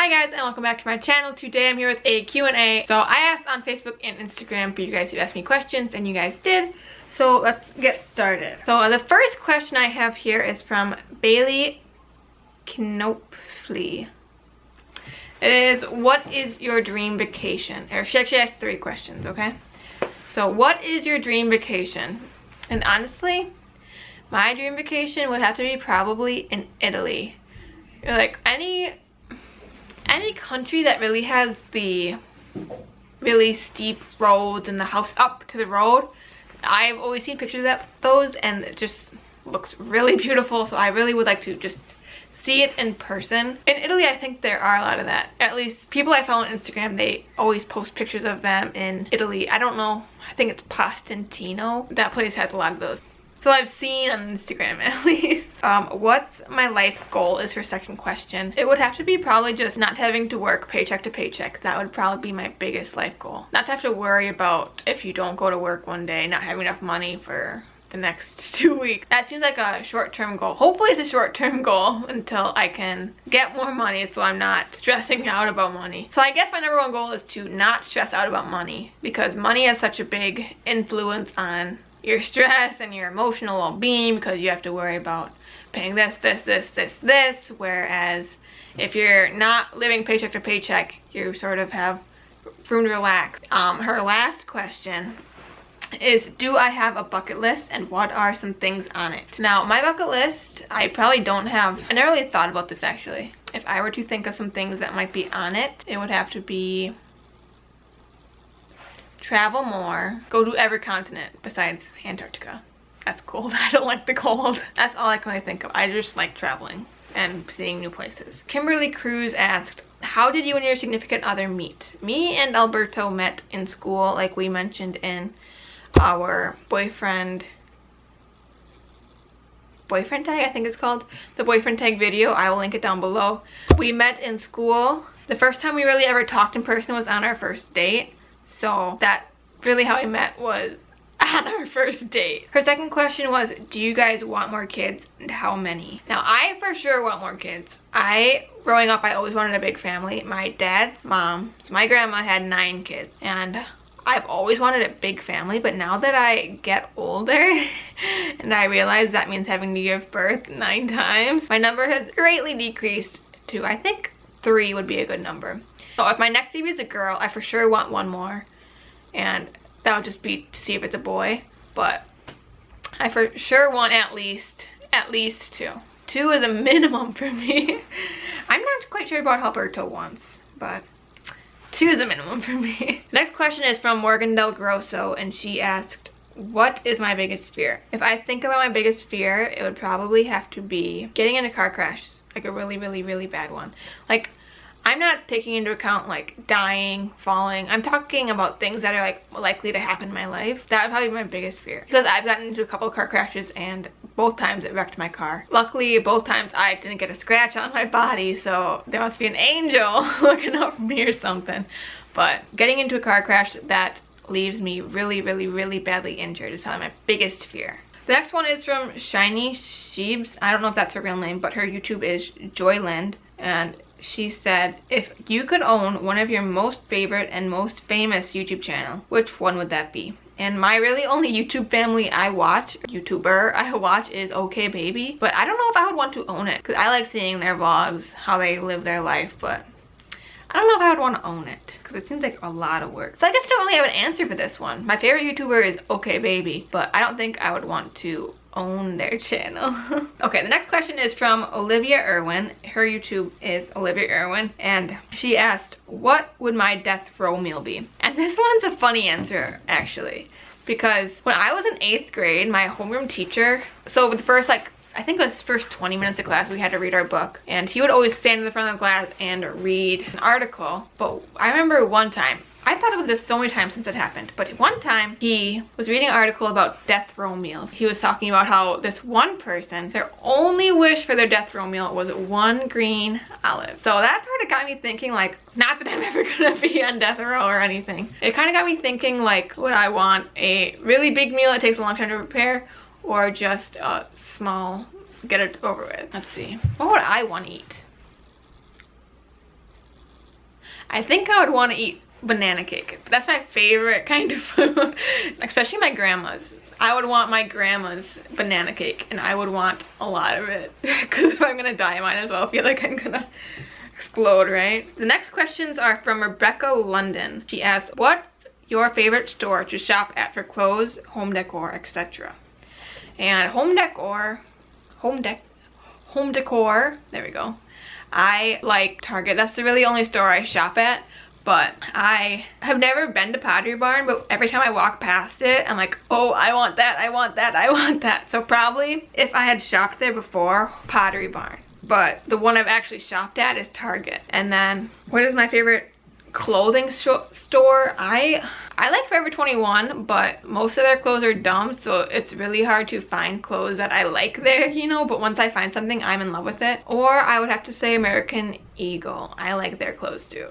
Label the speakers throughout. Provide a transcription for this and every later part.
Speaker 1: Hi guys, and welcome back to my channel. Today I'm here with a Q&A. So I asked on Facebook and Instagram for you guys to ask me questions, and you guys did. So let's get started. So the first question I have here is from Bailey Knopfli. It is, what is your dream vacation? Or she actually asked 3 questions, okay? So what is your dream vacation? And honestly, my dream vacation would have to be probably in Italy. Like any country that really has the really steep roads and the house up to the road. I've always seen pictures of those and it just looks really beautiful, so I really would like to just see it in person. In Italy, I think there are a lot of that. At least people I follow on Instagram, they always post pictures of them in Italy. I don't know, I think it's Postantino. That place has a lot of those. So I've seen on Instagram at least. What's my life goal is her second question. It would have to be probably just not having to work paycheck to paycheck. That would probably be my biggest life goal. Not to have to worry about if you don't go to work one day, not having enough money for the next 2 weeks. That seems like a short-term goal. Hopefully it's a short-term goal until I can get more money so I'm not stressing out about money. So I guess my number 1 goal is to not stress out about money, because money has such a big influence on your stress and your emotional well-being, because you have to worry about paying this, whereas if you're not living paycheck to paycheck, you sort of have room to relax. Her last question is, do I have a bucket list and what are some things on it? Now, my bucket list, I probably don't have, I never really thought about this actually. If I were to think of some things that might be on it, it would have to be travel more, go to every continent besides Antarctica. That's cold. I don't like the cold. That's all I can really think of. I just like traveling and seeing new places. Kimberly Cruz asked, how did you and your significant other meet? Me and Alberto met in school, like we mentioned in our boyfriend tag, I think it's called. The boyfriend tag video. I will link it down below. We met in school. The first time we really ever talked in person was on our first date. So that really how we met, was on our first date. Her second question was, do you guys want more kids and how many? Now, I for sure want more kids. Growing up, I always wanted a big family. My dad's mom, so my grandma, had 9 kids, and I've always wanted a big family, but now that I get older and I realize that means having to give birth 9 times, my number has greatly decreased to, I think 3 would be a good number. So if my next baby is a girl, I for sure want 1 more, and that would just be to see if it's a boy, but I for sure want at least 2. 2 is a minimum for me. I'm not quite sure about how Alberto wants, but 2 is a minimum for me. Next question is from Morgan Del Grosso, and she asked, what is my biggest fear? If I think about my biggest fear, it would probably have to be getting in a car crash, like a really, really, really bad one. Like, I'm not taking into account like dying, falling. I'm talking about things that are like likely to happen in my life. That would probably be my biggest fear, because I've gotten into a couple of car crashes and both times it wrecked my car. Luckily, both times I didn't get a scratch on my body, so there must be an angel looking out for me or something. But getting into a car crash that leaves me really, really, really badly injured is probably my biggest fear. The next one is from Shiny Sheebs. I don't know if that's her real name, but her YouTube is Joyland, and she said, if you could own one of your most favorite and most famous YouTube channel, which one would that be? And my really only YouTuber I watch is OK Baby, but I don't know if I would want to own it, because I like seeing their vlogs, how they live their life, but I don't know if I would want to own it, because it seems like a lot of work. So I guess I don't really have an answer for this one. My favorite YouTuber is OK Baby, but I don't think I would want to own their channel. Okay, the next question is from Olivia Irwin. Her YouTube is Olivia Irwin, and she asked, what would my death row meal be? And this one's a funny answer actually, because when I was in 8th grade, my homeroom teacher, so with the first I think it was first 20 minutes of class, we had to read our book, and he would always stand in the front of the class and read an article. But I remember one time, I thought about this so many times since it happened, but one time he was reading an article about death row meals. He was talking about how this one person, their only wish for their death row meal was 1 green olive. So that sort of got me thinking, like, not that I'm ever gonna be on death row or anything. It kind of got me thinking, like, would I want a really big meal that takes a long time to prepare, or just a small, get it over with? Let's see. What would I want to eat? I think I would want to eat banana cake. That's my favorite kind of food, especially my grandma's. I would want my grandma's banana cake, and I would want a lot of it, because if I'm gonna die, I might as well feel like I'm gonna explode, right? The next questions are from Rebecca London. She asks, what's your favorite store to shop at for clothes, home decor, etc.? And home decor, there we go. I like Target. That's the really only store I shop at. But I have never been to Pottery Barn, but every time I walk past it, I'm like, oh, I want that, I want that, I want that. So probably if I had shopped there before, Pottery Barn. But the one I've actually shopped at is Target. And then, what is my favorite clothing store? I like Forever 21, but most of their clothes are dumb, so it's really hard to find clothes that I like there, you know, but once I find something, I'm in love with it. Or I would have to say American Eagle. I like their clothes too.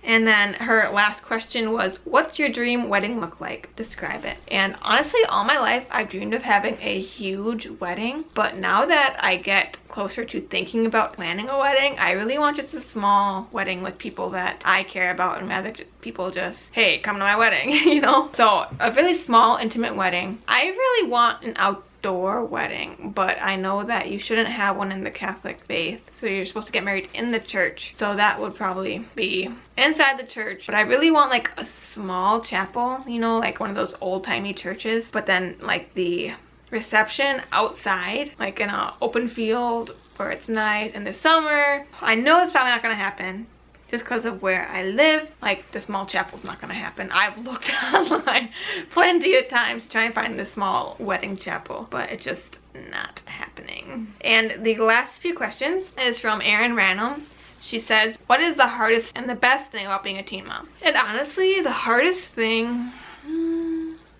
Speaker 1: And then her last question was, what's your dream wedding look like? Describe it. And honestly, all my life, I've dreamed of having a huge wedding. But now that I get closer to thinking about planning a wedding, I really want just a small wedding with people that I care about, and rather people just, hey, come to my wedding, you know? So a really small, intimate wedding. I really want an outdoor wedding, but I know that you shouldn't have one in the Catholic faith, so you're supposed to get married in the church, so that would probably be inside the church. But I really want like a small chapel, you know, like one of those old-timey churches, but then like the reception outside, like in an open field where it's nice in the summer. I know it's probably not gonna happen just because of where I live. Like, the small chapel's not gonna happen. I've looked online plenty of times to try and find the small wedding chapel, but it's just not happening. And the last few questions is from Erin Ranum. She says, what is the hardest and the best thing about being a teen mom? And honestly, the hardest thing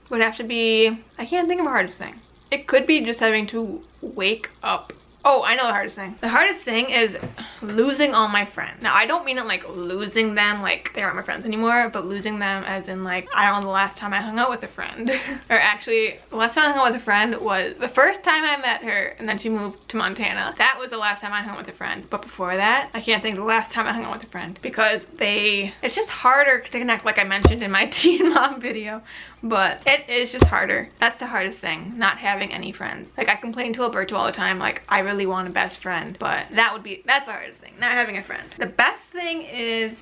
Speaker 1: would have to be, I can't think of a hardest thing. It could be just having to wake up. Oh, I know the hardest thing. The hardest thing is losing all my friends. Now, I don't mean it like losing them like they aren't my friends anymore, but losing them as in like, I don't know, the last time I hung out with a friend. Or actually, the last time I hung out with a friend was the first time I met her, and then she moved to Montana. That was the last time I hung out with a friend. But before that, I can't think of the last time I hung out with a friend, because it's just harder to connect, like I mentioned in my teen mom video. But it is just harder. That's the hardest thing, not having any friends. Like, I complain to Alberto all the time, like, I really want a best friend, but that's the hardest thing, not having a friend. The best thing is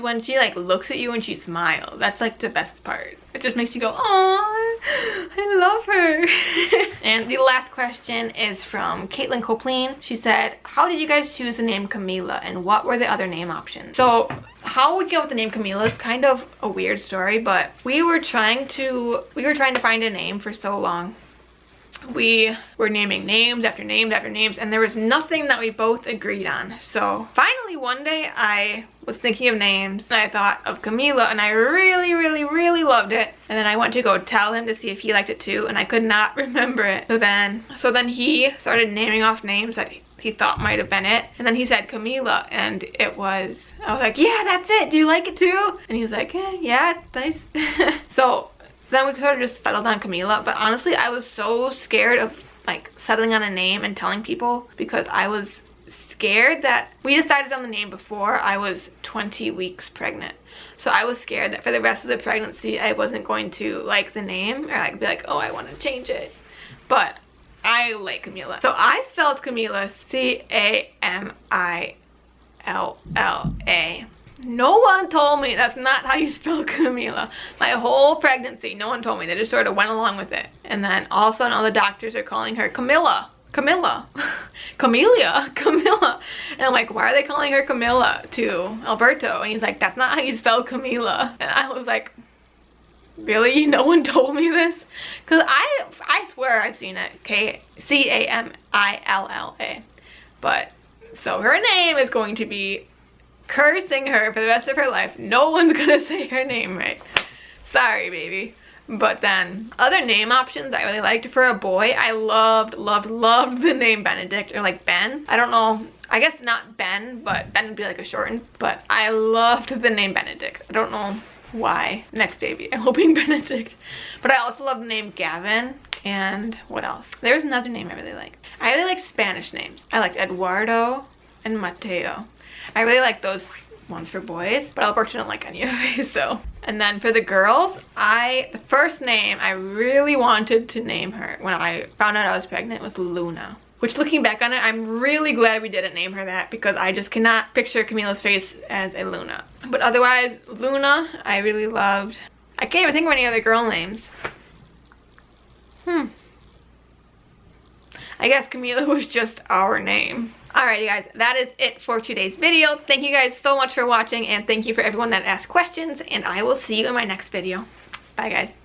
Speaker 1: when she like looks at you and she smiles. That's like the best part. It just makes you go, oh, I love her. And the last question is from Caitlin Copeland. She said, how did you guys choose the name Camila, and what were the other name options? So how we came up with the name Camila is kind of a weird story, but we were trying to find a name for so long. We were naming names after names after names, and there was nothing that we both agreed on. So finally one day I was thinking of names, and I thought of Camila, and I really, really, really loved it. And then I went to go tell him to see if he liked it too, and I could not remember it. So then he started naming off names that he thought might have been it, and then he said Camila, and I was like, yeah, that's it, do you like it too? And he was like, yeah, it's nice. So then we could have just settled on Camila, but honestly, I was so scared of like settling on a name and telling people, because I was scared that we decided on the name before I was 20 weeks pregnant. So I was scared that for the rest of the pregnancy, I wasn't going to like the name, or like be like, oh, I want to change it. But I like Camila. So I spelled Camila C-A-M-I-L-L-A. No one told me that's not how you spell Camila. My whole pregnancy, no one told me. They just sort of went along with it. And then all of a sudden, all the doctors are calling her Camilla. Camilla. Camellia. Camilla. And I'm like, why are they calling her Camilla to Alberto? And he's like, that's not how you spell Camila. And I was like, really? No one told me this? Because I swear I've seen it. C-A-M-I-L-L-A. But, so her name is going to be cursing her for the rest of her life. No one's gonna say her name right. Sorry, baby. But then other name options I really liked for a boy, I loved the name Benedict, or like Ben. I don't know, I guess not Ben, but Ben would be like a shortened, but I loved the name Benedict. I don't know why. Next baby, I'm hoping Benedict. But I also love the name Gavin. And what else? There's another name I really like. I really like Spanish names. I like Eduardo and Mateo. I really like those one's for boys, but Alberta didn't like any of these, so. And then for the girls, the first name I really wanted to name her when I found out I was pregnant was Luna. Which, looking back on it, I'm really glad we didn't name her that, because I just cannot picture Camila's face as a Luna. But otherwise, Luna, I really loved. I can't even think of any other girl names. I guess Camila was just our name. Alrighty guys, that is it for today's video. Thank you guys so much for watching, and thank you for everyone that asked questions, and I will see you in my next video. Bye guys.